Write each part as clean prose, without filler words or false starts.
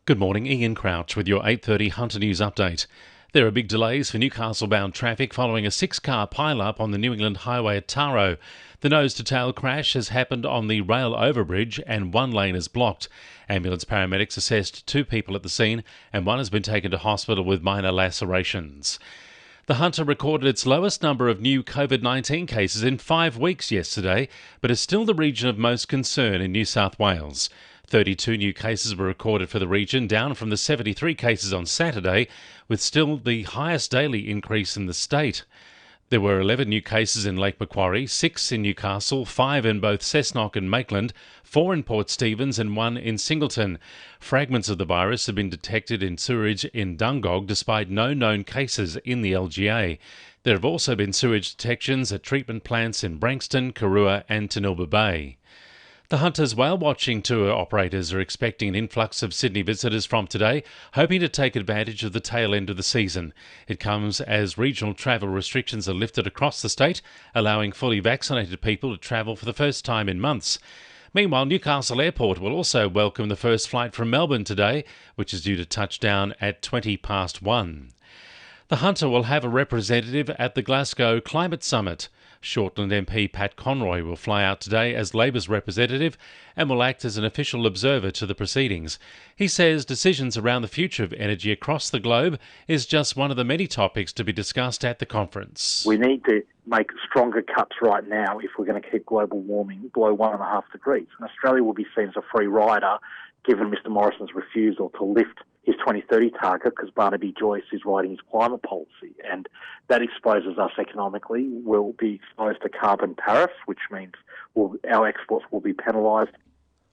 Good morning, Ian Crouch with your 8:30 Hunter News update. There are big delays for Newcastle-bound traffic following a 6-car pile-up on the New England Highway at Taro. The nose-to-tail crash has happened on the rail overbridge and one lane is blocked. Ambulance paramedics assessed 2 people at the scene and one has been taken to hospital with minor lacerations. The Hunter recorded its lowest number of new COVID-19 cases in 5 weeks yesterday, but is still the region of most concern in New South Wales. 32 new cases were recorded for the region, down from the 73 cases on Saturday, with still the highest daily increase in the state. There were 11 new cases in Lake Macquarie, 6 in Newcastle, 5 in both Cessnock and Maitland, 4 in Port Stephens and 1 in Singleton. Fragments of the virus have been detected in sewage in Dungog despite no known cases in the LGA. There have also been sewage detections at treatment plants in Branxton, Karua and Tanilba Bay. The Hunter's whale-watching tour operators are expecting an influx of Sydney visitors from today, hoping to take advantage of the tail end of the season. It comes as regional travel restrictions are lifted across the state, allowing fully vaccinated people to travel for the first time in months. Meanwhile, Newcastle Airport will also welcome the first flight from Melbourne today, which is due to touch down at 1:20. The Hunter will have a representative at the Glasgow Climate Summit. Shortland MP Pat Conroy will fly out today as Labor's representative and will act as an official observer to the proceedings. He says decisions around the future of energy across the globe is just one of the many topics to be discussed at the conference. We need to make stronger cuts right now if we're going to keep global warming below 1.5 degrees. And Australia will be seen as a free rider given Mr Morrison's refusal to lift his 2030 target because Barnaby Joyce is writing his climate policy, and that exposes us economically. We'll be exposed to carbon tariffs, which means our exports will be penalised.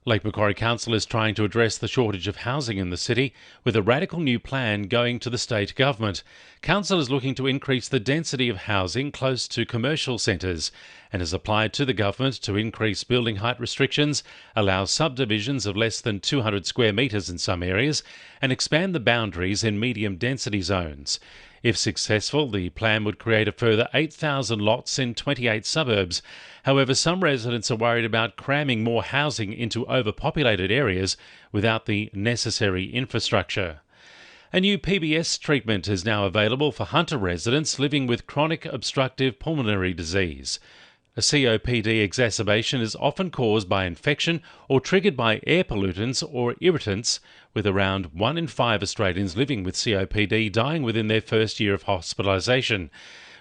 Lake Macquarie Council is trying to address the shortage of housing in the city with a radical new plan going to the state government. Council is looking to increase the density of housing close to commercial centres and has applied to the government to increase building height restrictions, allow subdivisions of less than 200 square metres in some areas and expand the boundaries in medium density zones. If successful, the plan would create a further 8,000 lots in 28 suburbs. However, some residents are worried about cramming more housing into overpopulated areas without the necessary infrastructure. A new PBS treatment is now available for Hunter residents living with chronic obstructive pulmonary disease. A COPD exacerbation is often caused by infection or triggered by air pollutants or irritants, with around 1 in 5 Australians living with COPD dying within their first year of hospitalisation.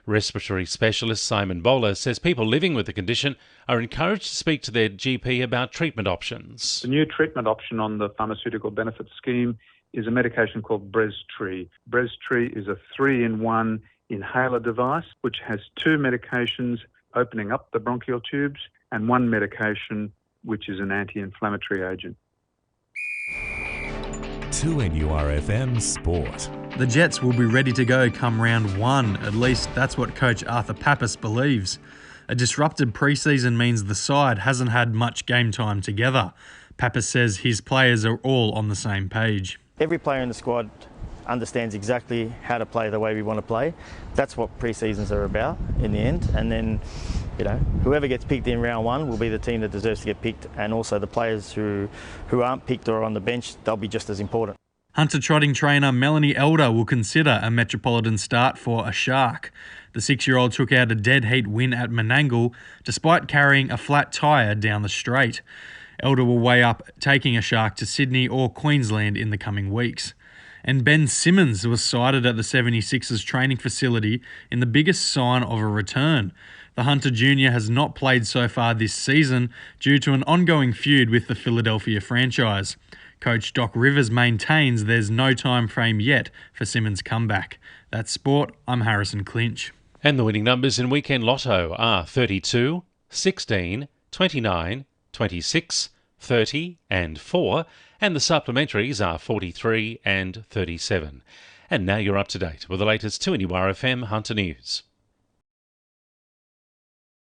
Respiratory specialist Simon Bowler says people living with the condition are encouraged to speak to their GP about treatment options. The new treatment option on the pharmaceutical benefits scheme is a medication called Respiratory. Respiratory is a 3-in-1 inhaler device which has 2 medications opening up the bronchial tubes and 1 medication which is an anti-inflammatory agent. 2NURFM Sport. The Jets will be ready to go come round 1, at least that's what coach Arthur Pappas believes. A disrupted pre-season means the side hasn't had much game time together. Pappas says his players are all on the same page. Every player in the squad understands exactly how to play the way we want to play. That's what pre-seasons are about in the end. And then, whoever gets picked in round 1 will be the team that deserves to get picked. And also the players who aren't picked or on the bench, they'll be just as important. Hunter trotting trainer Melanie Elder will consider a Metropolitan start for a Shark. The 6-year-old took out a dead heat win at Menangle despite carrying a flat tyre down the straight. Elder will weigh up taking a Shark to Sydney or Queensland in the coming weeks. And Ben Simmons was sighted at the 76ers training facility in the biggest sign of a return. The Hunter Jr. has not played so far this season due to an ongoing feud with the Philadelphia franchise. Coach Doc Rivers maintains there's no time frame yet for Simmons' comeback. That's sport. I'm Harrison Clinch. And the winning numbers in Weekend Lotto are 32, 16, 29, 26, 30 and 4, and the supplementaries are 43 and 37. And now you're up to date with the latest 2NURFM Hunter News.